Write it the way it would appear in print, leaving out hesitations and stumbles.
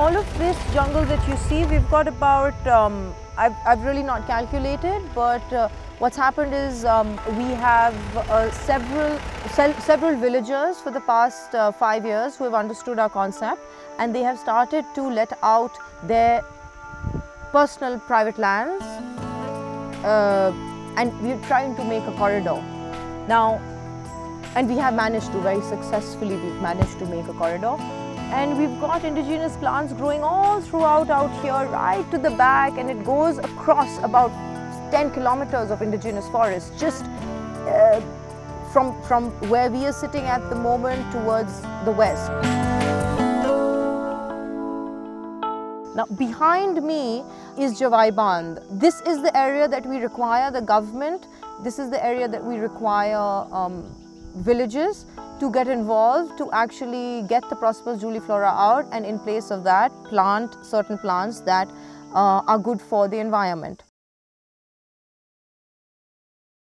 all of this jungle that you see, we've got about, I've really not calculated, but what's happened is we have several villagers for the past 5 years who have understood our concept, and they have started to let out their personal private lands, and we're trying to make a corridor. Now, and we have managed to, very successfully, we've managed to make a corridor. And we've got indigenous plants growing all throughout out here, right to the back, and it goes across about 10 kilometers of indigenous forest, just from where we are sitting at the moment towards the west. Now, behind me is JAWAI Bandh. This is the area that we require the government, this is the area that we require villages to get involved to actually get the Prosperous juliflora out, and in place of that plant certain plants that are good for the environment.